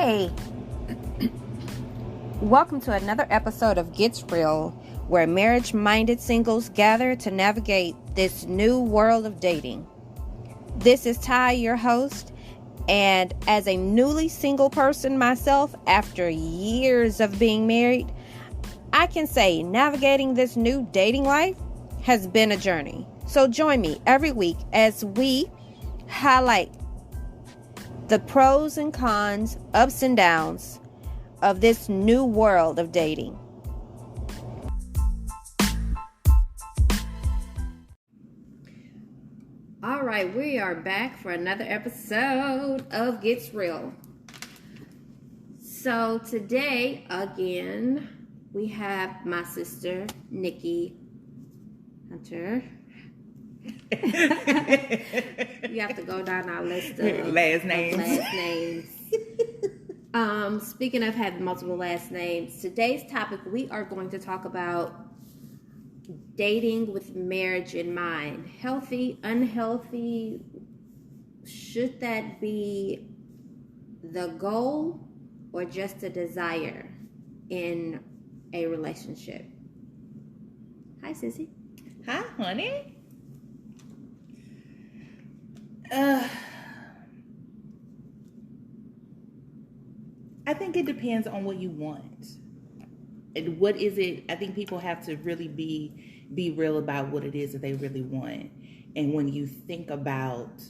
Hey, welcome to another episode of Gets Real, where marriage-minded singles gather to navigate this new world of dating. This is Ty, your host, and as a newly single person myself, after years of being married, I can say navigating this new dating life has been a journey. So join me every week as we highlight the pros and cons, ups and downs of this new world of dating. All right, we are back for another episode of Gets Real. So today, again, we have my sister, Nikki Hunter. You have to go down our list of last names. Speaking of having multiple last names, today's topic, we are going to talk about dating with marriage in mind. Healthy, unhealthy, should that be the goal or just a desire in a relationship? Hi, Sissy. Hi, honey. I think it depends on what you want. And what is it? I think people have to really be real about what it is that they really want. And when you think about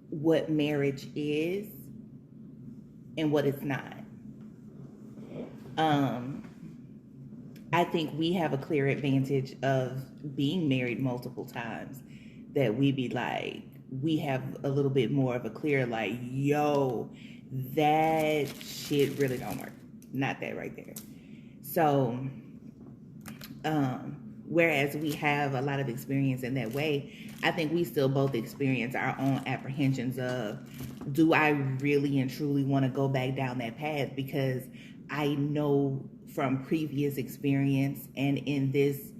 what marriage is and what it's not, I think we have a clear advantage of being married multiple times, that we be like, we have a little bit more of a clear, like, yo, that shit really don't work. Not that right there. So, whereas we have a lot of experience in that way, I think we still both experience our own apprehensions of, do I really and truly want to go back down that path? Because I know from previous experience and in this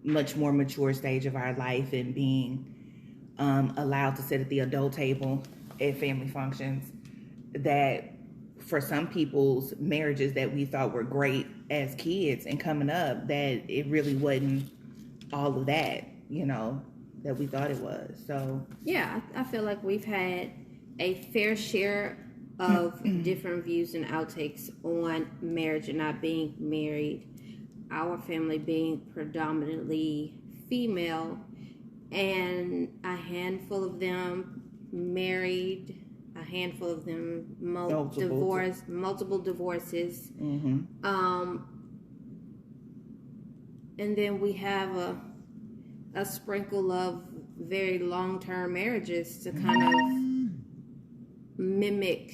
much more mature stage of our life and being allowed to sit at the adult table at family functions, that for some people's marriages that we thought were great as kids and coming up, that it really wasn't all of that, that we thought it was. So yeah, I feel like we've had a fair share of different views and outtakes on marriage and not being married. Our family being predominantly female, and a handful of them married, a handful of them multiple divorces. Mm-hmm. And then we have a sprinkle of very long-term marriages to kind of mimic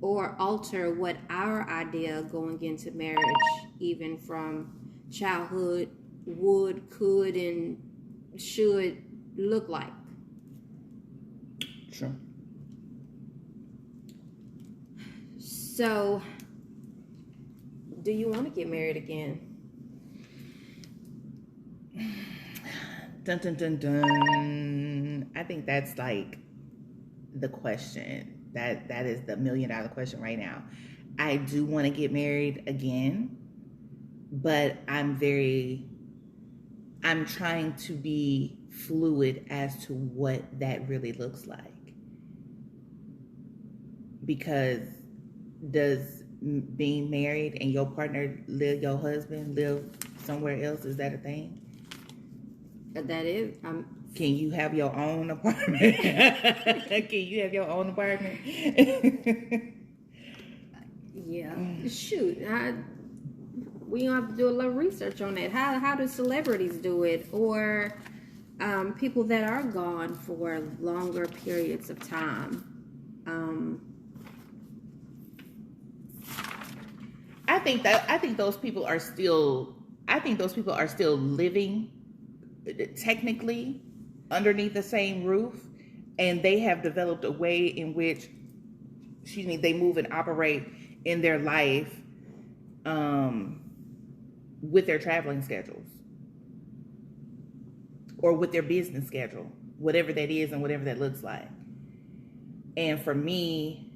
or alter what our idea of going into marriage, even from childhood, would, could, and should look like. Sure. So, do you want to get married again? Dun, dun, dun, dun. I think that's like the question. That is the $1 million question right now. I do want to get married again, but I'm trying to be fluid as to what that really looks like. Because does being married and your partner your husband live somewhere else, is that a thing? That is. Can you have your own apartment? Can you have your own apartment? Yeah. Shoot. We don't have to do a little research on that. How do celebrities do it? Or people that are gone for longer periods of time? I think those people are still living technically underneath the same roof, and they have developed a way in which, they move and operate in their life with their traveling schedules or with their business schedule, whatever that is and whatever that looks like. And for me,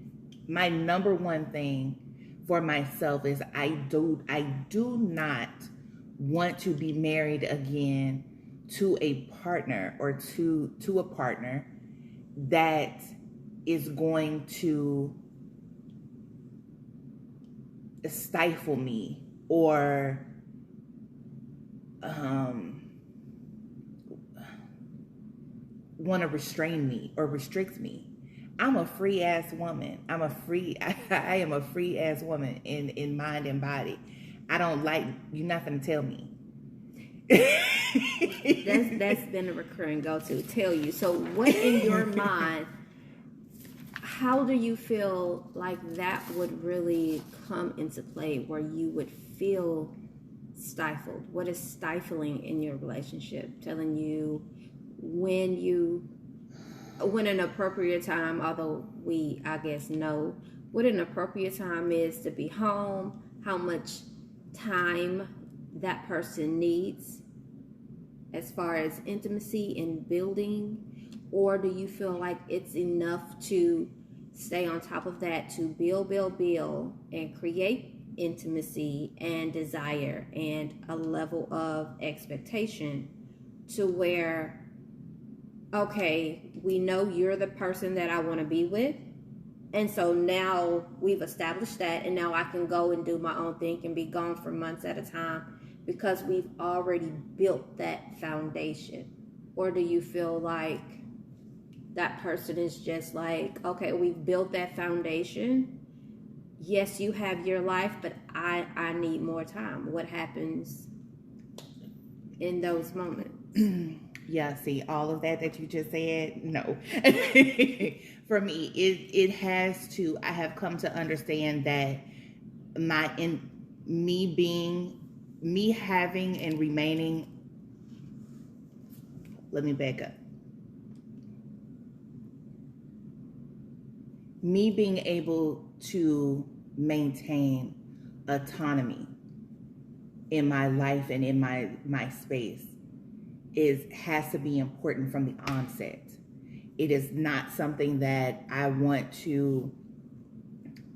my number one thing for myself is I do not want to be married again to a partner or to a partner that is going to stifle me or want to restrain me or restrict me. I'm a free ass woman. I am a free ass woman in mind and body. I don't like, you're not gonna tell me. That's been a recurring go-to. Tell you. So what in your mind, how do you feel like that would really come into play where you would feel stifled? What is stifling in your relationship? Telling you when an appropriate time, although we, I guess, know what an appropriate time is to be home, how much time that person needs as far as intimacy and building, or do you feel like it's enough to stay on top of that to build, and create intimacy and desire and a level of expectation to where, okay, we know you're the person that I want to be with. And so now we've established that, and now I can go and do my own thing and be gone for months at a time because we've already built that foundation? Or do you feel like that person is just like, okay, we've built that foundation. Yes, you have your life, but I need more time. What happens in those moments? Yeah, see, all of that you just said, no. For me, I have come to understand that me having and remaining, let me back up. Me being able to maintain autonomy in my life and in my space has to be important from the onset. It is not something that I want to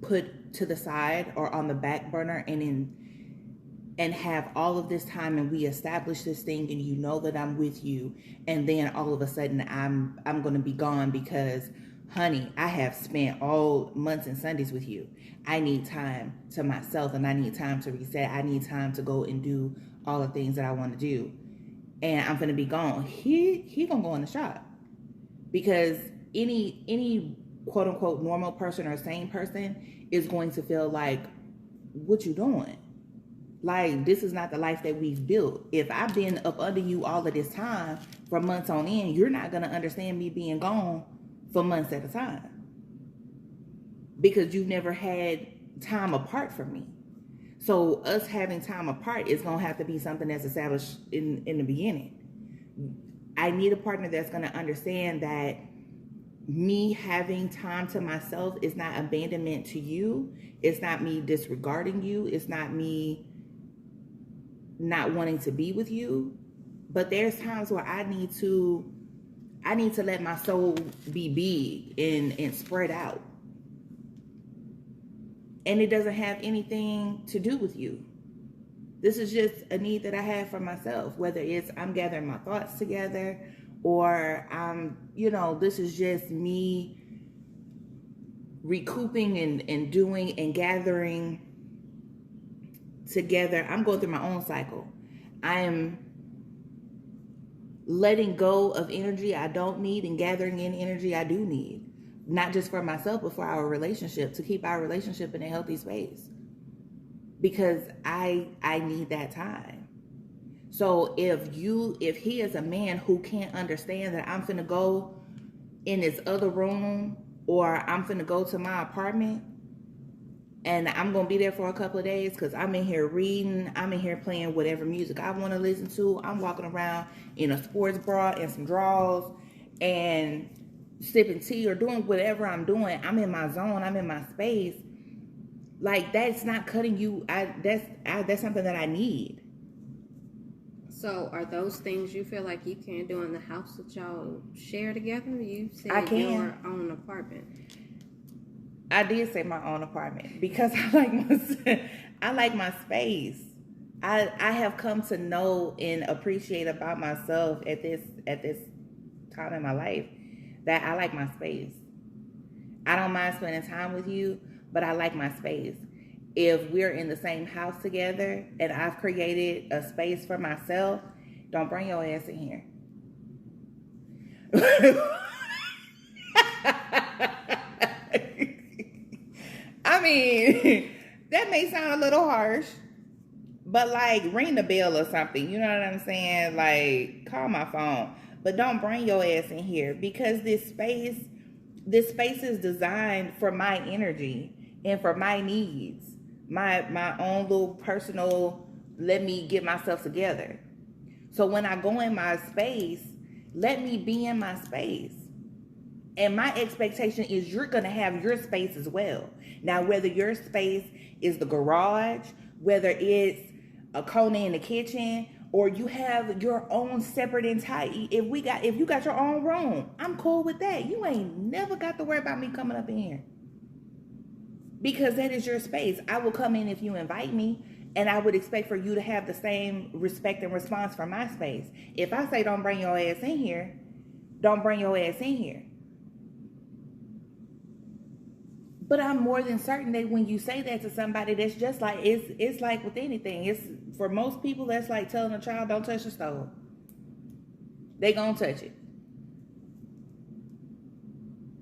put to the side or on the back burner and have all of this time and we establish this thing and you know that I'm with you, and then all of a sudden I'm going to be gone because, honey, I have spent all months and Sundays with you. I need time to myself and I need time to reset. I need time to go and do all the things that I want to do. And I'm going to be gone. He going to go in the shop. Because any quote unquote normal person or sane person is going to feel like, what you doing? Like, this is not the life that we've built. If I've been up under you all of this time for months on end, you're not going to understand me being gone for months at a time. Because you've never had time apart from me. So us having time apart is going to have to be something that's established in the beginning. I need a partner that's going to understand that me having time to myself is not abandonment to you. It's not me disregarding you. It's not me not wanting to be with you. But there's times where I need to let my soul be big and spread out. And it doesn't have anything to do with you. This is just a need that I have for myself, whether it's I'm gathering my thoughts together or this is just me recouping and doing and gathering together. I'm going through my own cycle. I am letting go of energy I don't need and gathering in energy I do need. Not just for myself, but for our relationship, to keep our relationship in a healthy space. Because I need that time. So if he is a man who can't understand that I'm finna go in this other room or I'm finna go to my apartment and I'm gonna be there for a couple of days because I'm in here reading, I'm in here playing whatever music I want to listen to, I'm walking around in a sports bra and some drawers and sipping tea or doing whatever I'm doing, I'm in my zone, I'm in my space. Like, that's not cutting you. That's something that I need. So are those things you feel like you can't do in the house that y'all share together? You said I can. your own apartment. I did say my own apartment because I like I like my space. I have come to know and appreciate about myself at this time in my life that I like my space. I don't mind spending time with you, but I like my space. If we're in the same house together and I've created a space for myself, don't bring your ass in here. I mean, that may sound a little harsh, but like ring the bell or something. You know what I'm saying? Like call my phone, but don't bring your ass in here because this space is designed for my energy and for my needs, my own little personal. Let me get myself together. So when I go in my space, let me be in my space. And my expectation is you're going to have your space as well. Now, whether your space is the garage, whether it's a corner in the kitchen, or you have your own separate entire, if you got your own room, I'm cool with that. You ain't never got to worry about me coming up in here. Because that is your space. I will come in if you invite me, and I would expect for you to have the same respect and response for my space. If I say don't bring your ass in here, don't bring your ass in here. But I'm more than certain that when you say that to somebody, that's just like, it's like with anything. It's for most people, that's like telling a child, don't touch the stove. They gonna touch it.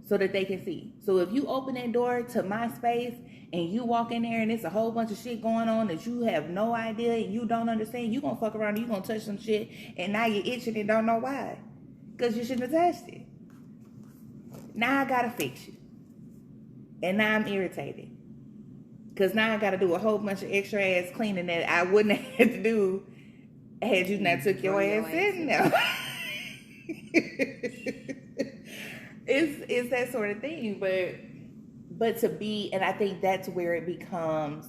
So that they can see. So if you open that door to my space and you walk in there and it's a whole bunch of shit going on that you have no idea and you don't understand, you gonna fuck around and you gonna touch some shit and now you're itching and don't know why. Because you shouldn't have touched it. Now I gotta fix you. And now I'm irritated. Because now I got to do a whole bunch of extra ass cleaning that I wouldn't have had to do had you not took your ass in there. It's that sort of thing. But to be, and I think that's where it becomes,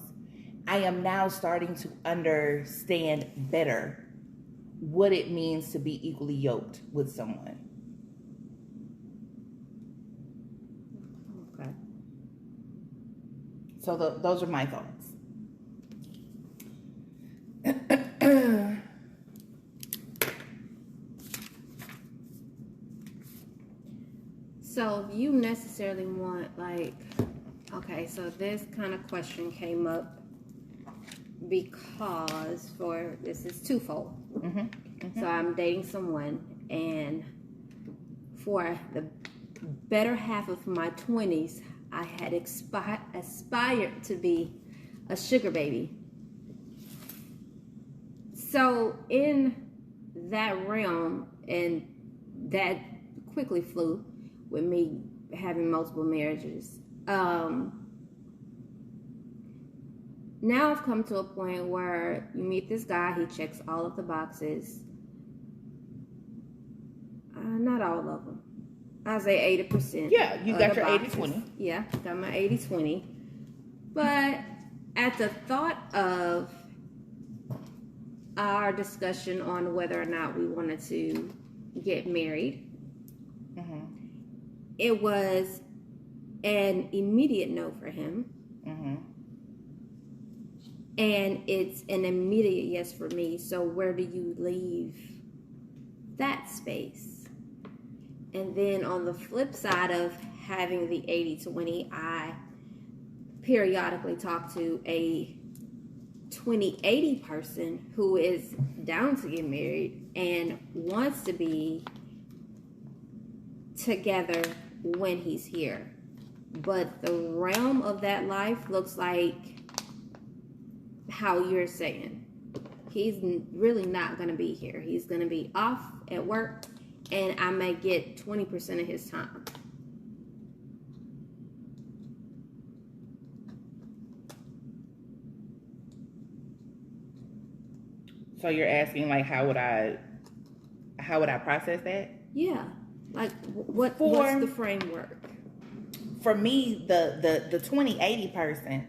I am now starting to understand better what it means to be equally yoked with someone. So those are my thoughts. So if you necessarily want, like, okay, so this kind of question came up because this is twofold. Mm-hmm. Mm-hmm. So I'm dating someone, and for the better half of my 20s, I had aspired to be a sugar baby. So in that realm, and that quickly flew with me having multiple marriages. Now I've come to a point where you meet this guy, he checks all of the boxes. Not all of them. I say 80%. Yeah, you got your 80-20. Yeah, got my 80-20. But at the thought of our discussion on whether or not we wanted to get married, mm-hmm. It was an immediate no for him. Mm-hmm. And it's an immediate yes for me. So where do you leave that space? And then on the flip side of having the 80-20, I periodically talk to a 20-80 person who is down to get married and wants to be together when he's here. But the realm of that life looks like how you're saying. He's really not going to be here. He's going to be off at work, and I may get 20% of his time. So you're asking, like, how would I process that? Yeah. Like, what's the framework? For me, the 20-80 person,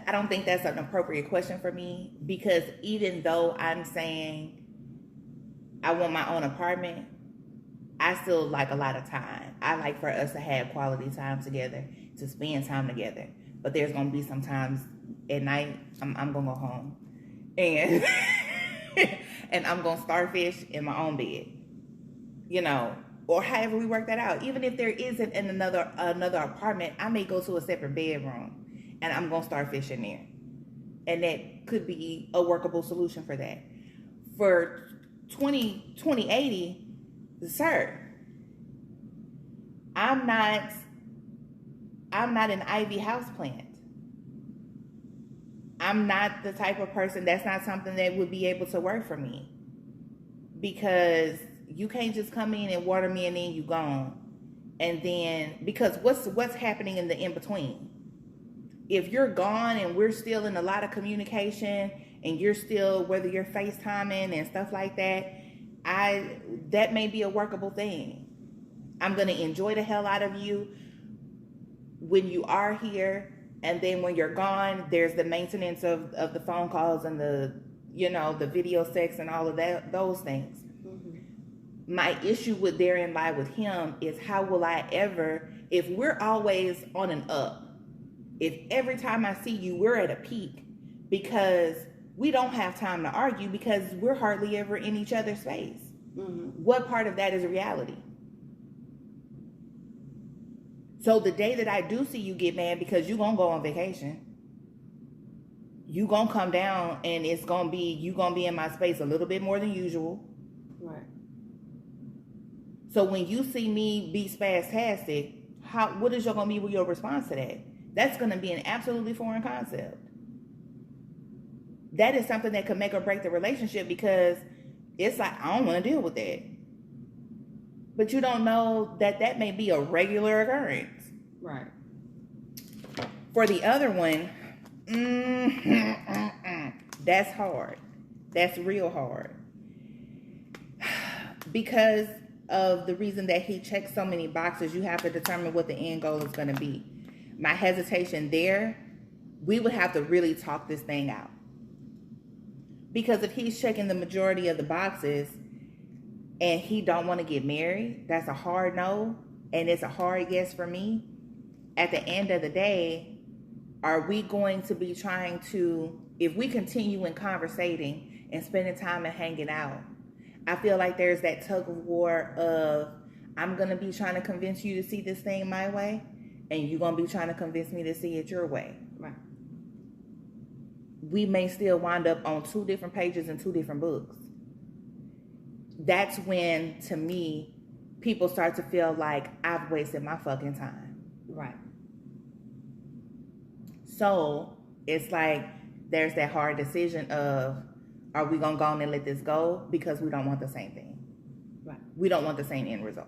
I don't think that's an appropriate question for me, because even though I'm saying I want my own apartment, I still like a lot of time. I like for us to have quality time together, to spend time together. But there's gonna be some times at night I'm gonna go home, and and I'm gonna starfish in my own bed, you know, or however we work that out. Even if there isn't in another apartment, I may go to a separate bedroom, and I'm gonna starfish in there, and that could be a workable solution for that. For 2080, sir, I'm not an Ivy houseplant. I'm not the type of person, that's not something that would be able to work for me. Because you can't just come in and water me and then you gone. And then, because what's happening in the in-between? If you're gone and we're still in a lot of communication and you're still, whether you're FaceTiming and stuff like that, that may be a workable thing. I'm going to enjoy the hell out of you when you are here, and then when you're gone, there's the maintenance of the phone calls and the video sex and all of those things. Mm-hmm. My issue with therein lie with him is, how will I ever, if we're always on an up, if every time I see you we're at a peak, because we don't have time to argue because we're hardly ever in each other's face. Mm-hmm. What part of that is reality? So the day that I do see you get mad because you're going to go on vacation, you going to come down and it's going to be, you going to be in my space a little bit more than usual. Right. So when you see me be spastastic, what is going to be your response to that? That's going to be an absolutely foreign concept. That is something that could make or break the relationship, because it's like, I don't want to deal with that. But you don't know that may be a regular occurrence. Right. For the other one, that's hard. That's real hard. Because of the reason that he checks so many boxes, you have to determine what the end goal is going to be. My hesitation there, we would have to really talk this thing out. Because if he's checking the majority of the boxes and he don't want to get married, that's a hard no, and it's a hard yes for me. At the end of the day, are we going to be trying to, if we continue in conversating and spending time and hanging out, I feel like there's that tug of war of, I'm going to be trying to convince you to see this thing my way, and you're going to be trying to convince me to see it your way. Right. We may still wind up on 2 different pages in 2 different books. That's when, to me, people start to feel like I've wasted my fucking time. Right. So it's like there's that hard decision of, are we going to go on and let this go because we don't want the same thing? Right. We don't want the same end result.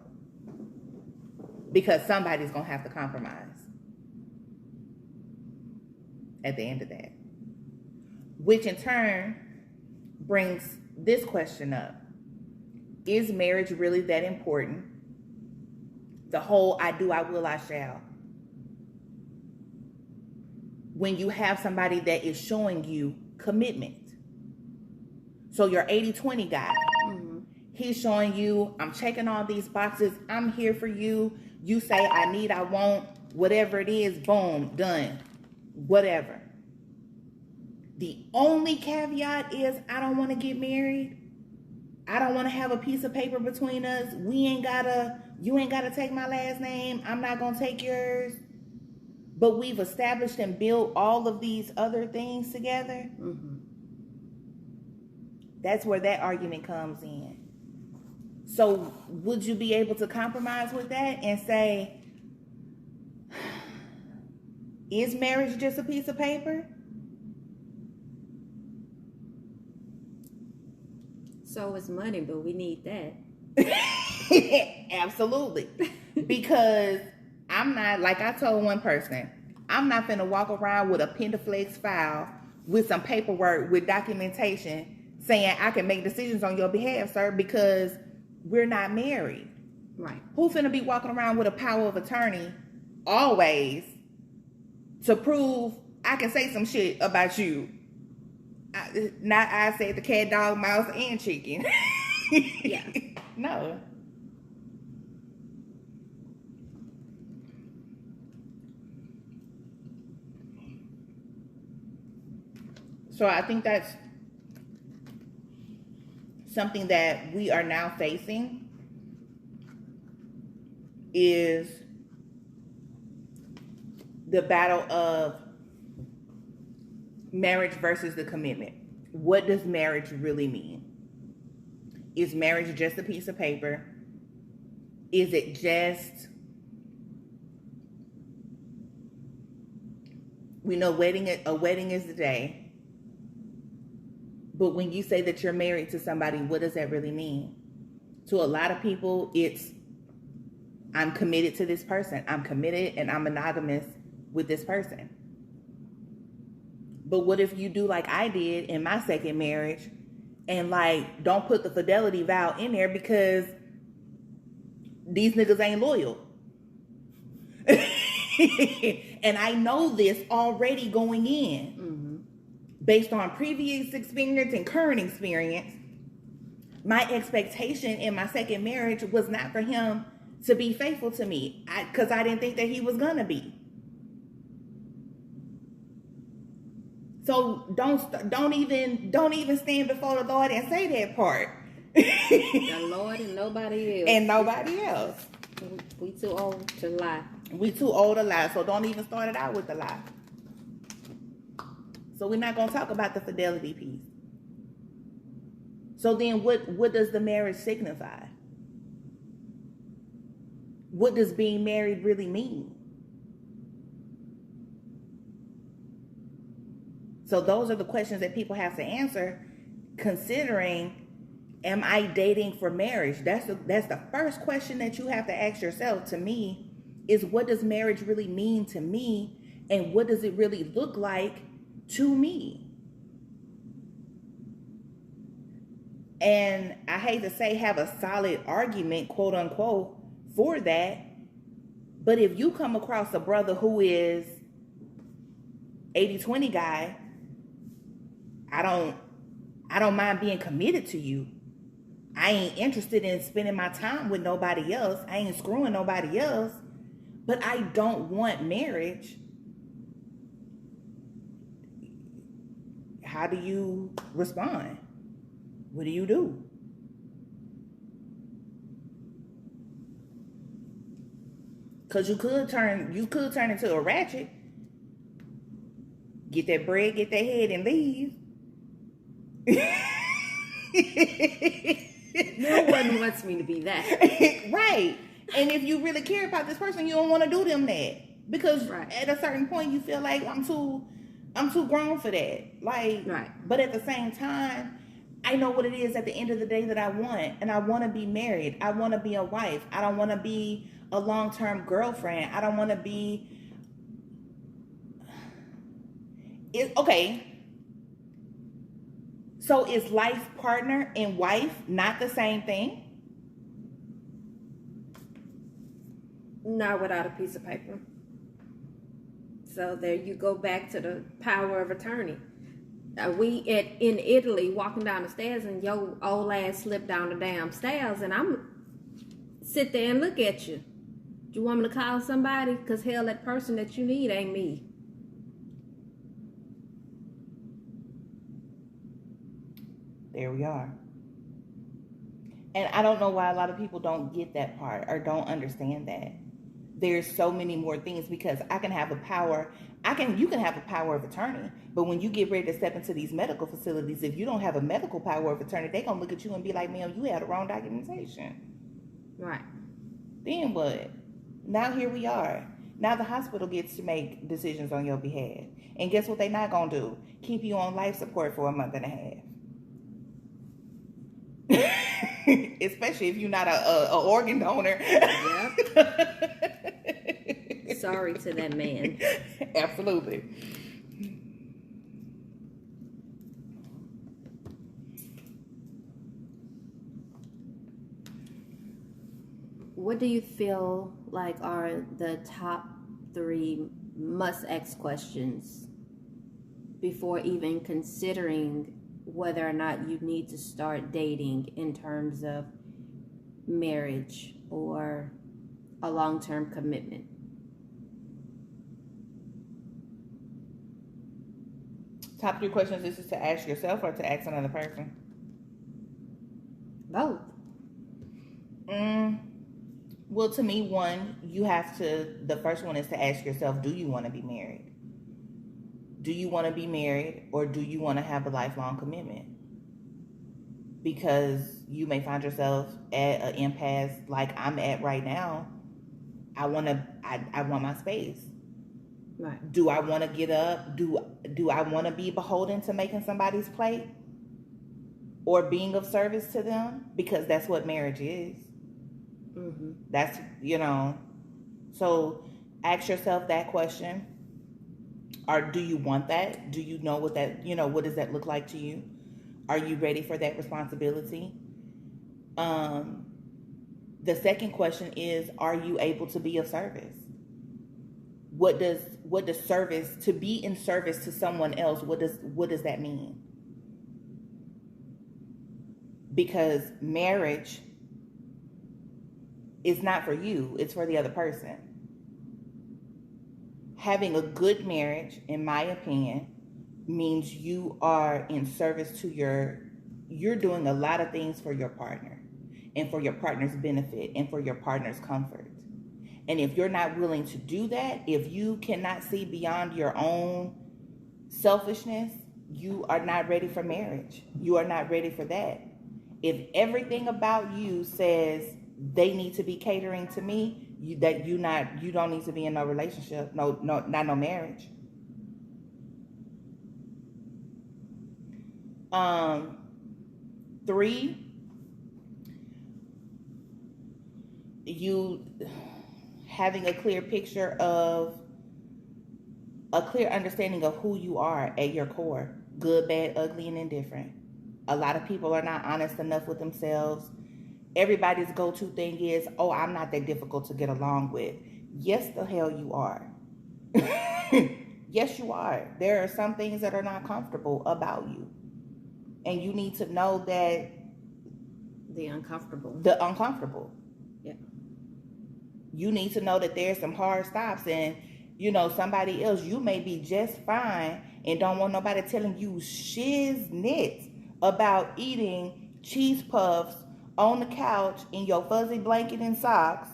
Because somebody's going to have to compromise at the end of that. Which in turn brings this question up. Is marriage really that important? The whole I do, I will, I shall. When you have somebody that is showing you commitment. So your 80-20 guy, mm-hmm. He's showing you, I'm checking all these boxes. I'm here for you. You say, I need, I want, whatever it is, boom, done. Whatever. The only caveat is, I don't want to get married. I don't want to have a piece of paper between us. You ain't gotta take my last name. I'm not gonna take yours. But we've established and built all of these other things together. Mm-hmm. That's where that argument comes in. So would you be able to compromise with that and say, is marriage just a piece of paper? So is money, but we need that. Absolutely. Because I'm not, like I told one person, I'm not finna walk around with a Pentaflex file with some paperwork with documentation saying I can make decisions on your behalf, sir, because we're not married. Right. Who finna be walking around with a power of attorney always to prove I can say some shit about you? I said the cat, dog, mouse, and chicken. Yeah. No. So I think that's something that we are now facing, is the battle of marriage versus the commitment. What does marriage really mean? Is marriage just a piece of paper? Is it just, we know a wedding is the day, but when you say that you're married to somebody, what does that really mean? To a lot of people, it's, I'm committed to this person. I'm committed and I'm monogamous with this person. But what if you do like I did in my second marriage and like don't put the fidelity vow in there because these niggas ain't loyal? And I know this already going in, based on previous experience and current experience. My expectation in my second marriage was not for him to be faithful to me, because I didn't think that he was gonna be. So don't even stand before the Lord and say that part. The Lord and nobody else. And nobody else. We too old to lie. We too old to lie, so don't even start it out with the lie. So we're not gonna talk about the fidelity piece. So then what does the marriage signify? What does being married really mean? So those are the questions that people have to answer, considering, am I dating for marriage? That's the first question that you have to ask yourself, to me, is what does marriage really mean to me? And what does it really look like to me? And I hate to say have a solid argument, quote unquote, for that. But if you come across a brother who is 80-20 guy, I don't mind being committed to you. I ain't interested in spending my time with nobody else. I ain't screwing nobody else. But I don't want marriage. How do you respond? What do you do? Because you could turn into a ratchet. Get that bread, get that head, and leave. No one wants me to be that. Right. And if you really care about this person, you don't want to do them that. Because at a certain point you feel like I'm too grown for that. Like, but at the same time, I know what it is at the end of the day that I want. And I want to be married. I want to be a wife. I don't want to be a long-term girlfriend. I don't want to be... Okay. So is life partner and wife not the same thing? Not without a piece of paper. So there you go back to the power of attorney. In Italy, walking down the stairs, and your old ass slipped down the damn stairs, and I'm sit there and look at you. Do you want me to call somebody? Because hell, that person that you need ain't me. There we are. And I don't know why a lot of people don't get that part or don't understand that. There's so many more things, because you can have a power of attorney, but when you get ready to step into these medical facilities, if you don't have a medical power of attorney, they're going to look at you and be like, ma'am, you had the wrong documentation. Right. Then what? Now here we are. Now the hospital gets to make decisions on your behalf. And guess what they're not going to do? Keep you on life support for a month and a half. Especially if you're not a organ donor. Yep. Sorry to that man. Absolutely. What do you feel like are the top 3 must-ask questions before even considering whether or not you need to start dating in terms of marriage or a long-term commitment? Top 3 questions. This is to ask yourself or to ask another person? Both. Well, to me, the first one is to ask yourself, do you want to be married? Do you want to be married, or do you want to have a lifelong commitment? Because you may find yourself at an impasse like I'm at right now. I want my space. Right. Do I want to get up? Do I want to be beholden to making somebody's plate or being of service to them? Because that's what marriage is. Mm-hmm. That's, so ask yourself that question. Or do you want that? Do you know what what does that look like to you? Are you ready for that responsibility? The second question is, are you able to be of service? What does service, to be in service to someone else, what does that mean? Because marriage is not for you, it's for the other person. Having a good marriage, in my opinion, means you are in service to you're doing a lot of things for your partner and for your partner's benefit and for your partner's comfort. And if you're not willing to do that, if you cannot see beyond your own selfishness, you are not ready for marriage. You are not ready for that. If everything about you says they need to be catering to me, you don't need to be in no relationship, not no marriage. 3, you having a clear understanding of who you are at your core, good, bad, ugly, and indifferent. A lot of people are not honest enough with themselves. Everybody's go-to thing is, oh, I'm not that difficult to get along with. Yes, the hell you are. Yes, you are. There are some things that are not comfortable about you. And you need to know that. The uncomfortable. Yeah. You need to know that there's some hard stops, and somebody else, you may be just fine and don't want nobody telling you shiznit about eating cheese puffs on the couch in your fuzzy blanket and socks,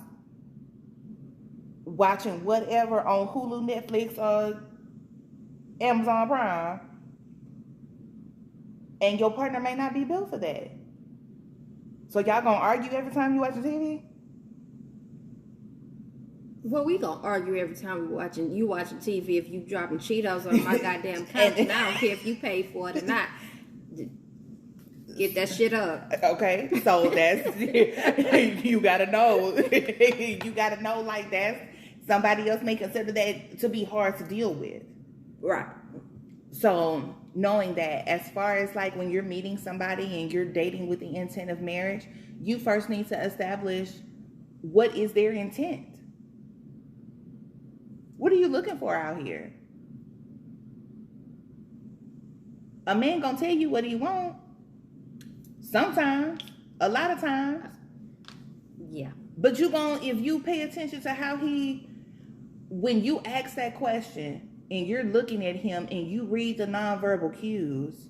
watching whatever on Hulu, Netflix, or Amazon Prime, and your partner may not be built for that. So y'all gonna argue every time you watch TV? Well, we gonna argue every time you watching TV if you dropping Cheetos on my goddamn couch, and I don't care if you pay for it or not. Get that shit up. Okay, so that's you gotta know. You gotta know, like, that somebody else may consider that to be hard to deal with. Right. So knowing that, as far as like when you're meeting somebody and you're dating with the intent of marriage, you first need to establish what is their intent. What are you looking for out here? A man gonna tell you what he want. Sometimes, a lot of times. Yeah. But if you pay attention to how when you ask that question and you're looking at him and you read the nonverbal cues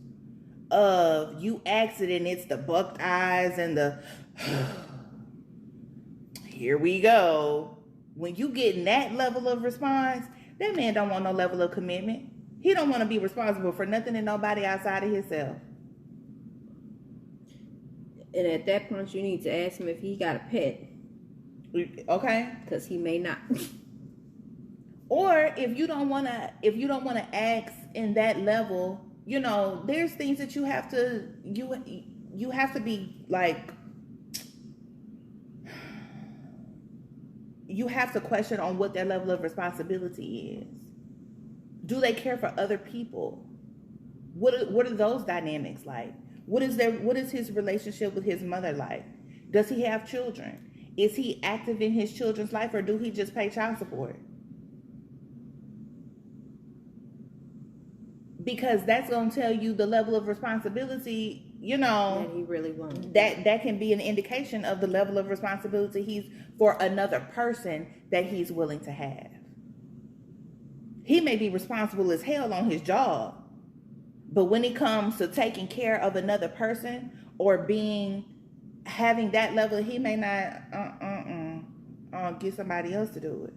of you ask it and it's the bucked eyes and the here we go. When you get that level of response, that man don't want no level of commitment. He don't want to be responsible for nothing and nobody outside of himself. And at that point, you need to ask him if he got a pet. Okay. Because he may not. Or if you don't want to ask in that level, there's things that you have to be like, you have to question on what their level of responsibility is. Do they care for other people? What are those dynamics like? What is his relationship with his mother like? Does he have children? Is he active in his children's life, or do he just pay child support? Because that's going to tell you the level of responsibility, that he really wants. That can be an indication of the level of responsibility he's for another person that he's willing to have. He may be responsible as hell on his job, But when it comes to taking care of another person or having that level, he may not get somebody else to do it.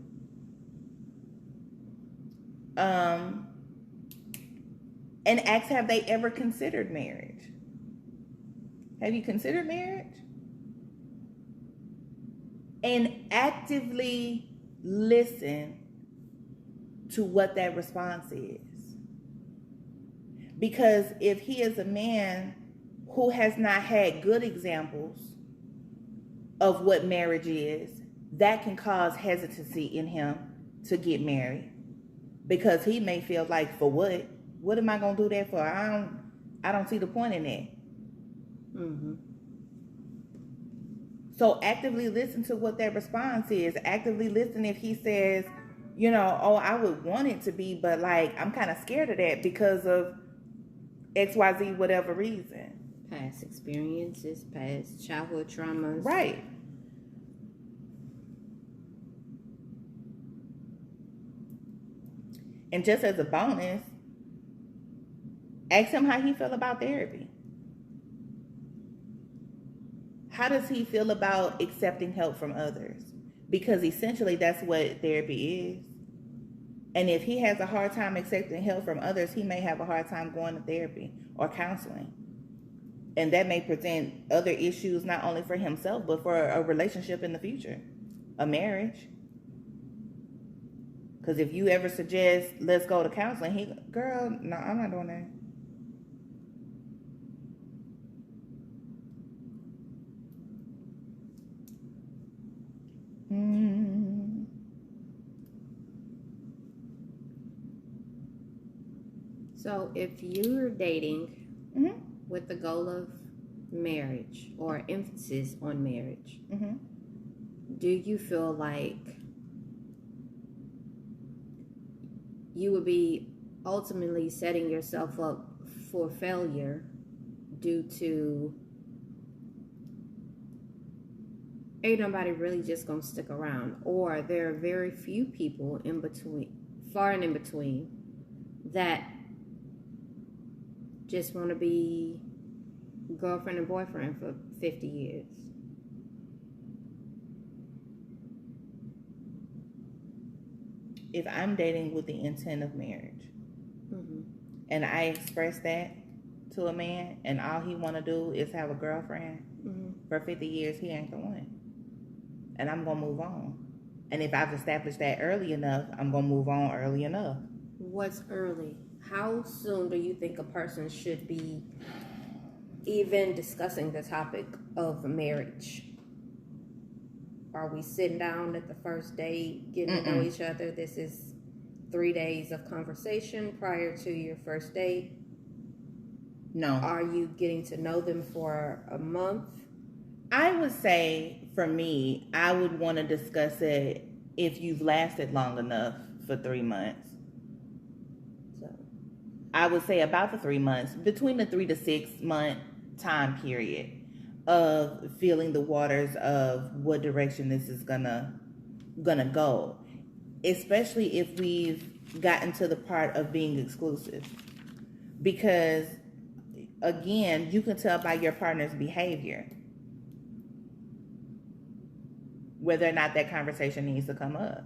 And ask, have they ever considered marriage? Have you considered marriage? And actively listen to what that response is. Because if he is a man who has not had good examples of what marriage is, that can cause hesitancy in him to get married. Because he may feel like, for what? What am I going to do that for? I don't see the point in that. Mm-hmm. So actively listen to what that response is. Actively listen if he says, oh, I would want it to be, but like, I'm kind of scared of that because of XYZ, whatever reason. Past experiences, past childhood traumas. Right. And just as a bonus, ask him how he feel about therapy. How does he feel about accepting help from others? Because essentially that's what therapy is. And if he has a hard time accepting help from others, he may have a hard time going to therapy or counseling. And that may present other issues, not only for himself, but for a relationship in the future, a marriage. Because if you ever suggest, let's go to counseling, girl, no, I'm not doing that. So if you're dating with the goal of marriage or emphasis on marriage, do you feel like you would be ultimately setting yourself up for failure due to ain't nobody really just gonna stick around, or there are very few people in between, far and in between, that just want to be girlfriend and boyfriend for 50 years? If I'm dating with the intent of marriage, and I express that to a man, and all he want to do is have a girlfriend for 50 years, he ain't the one. And I'm going to move on. And if I've established that early enough, I'm going to move on early enough. What's early? How soon do you think a person should be even discussing the topic of marriage? Are we sitting down at the first date, getting to know each other? This is 3 days of conversation prior to your first date? No. Are you getting to know them for a month? I would say, for me, I would want to discuss it if you've lasted long enough for 3 months. So I would say about the 3 months, between the 3 to 6 month time period of feeling the waters of what direction this is gonna go, especially if we've gotten to the part of being exclusive. Because again, you can tell by your partner's behavior whether or not that conversation needs to come up.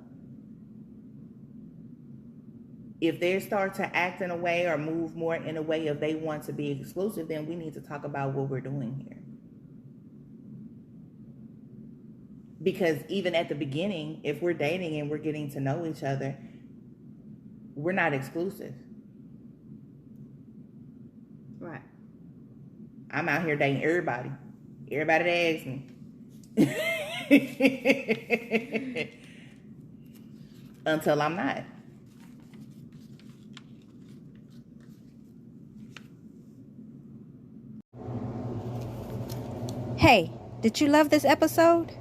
If they start to act in a way or move more in a way of they want to be exclusive, then we need to talk about what we're doing here. Because even at the beginning, if we're dating and we're getting to know each other, we're not exclusive. Right. I'm out here dating everybody. Everybody that asks me. Until I'm not. Hey, did you love this episode?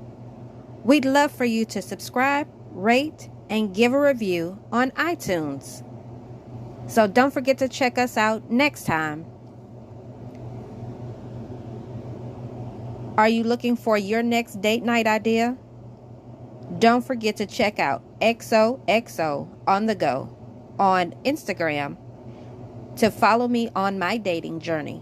We'd love for you to subscribe, rate, and give a review on iTunes. So don't forget to check us out next time. Are you looking for your next date night idea? Don't forget to check out XOXO on the go on Instagram to follow me on my dating journey.